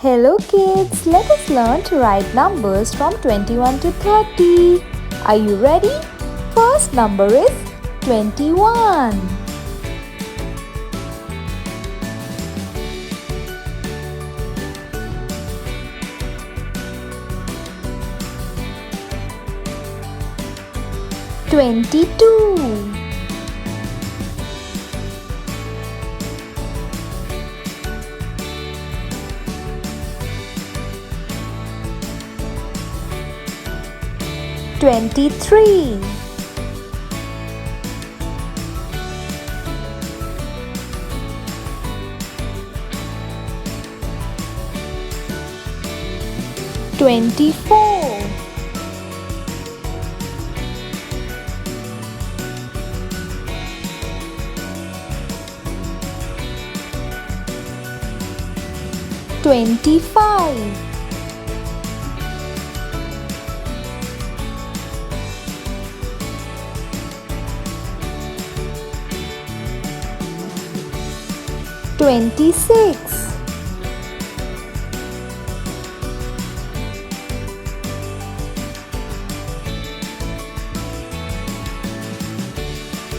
Hello kids, let us learn to write numbers from 21 to 30. Are you ready? First number is 21. Twenty-two. 23. 24. 25. 26.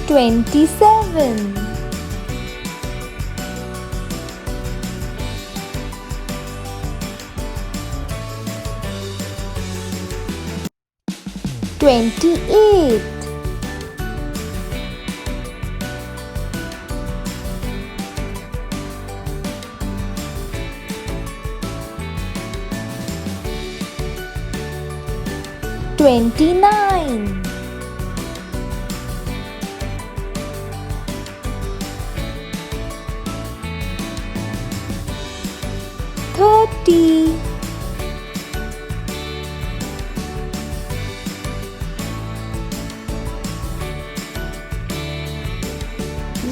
27. 28. 29. 30.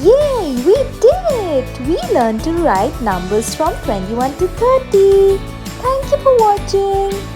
Yay! We did it! We learned to write numbers from 21 to 30. Thank you for watching.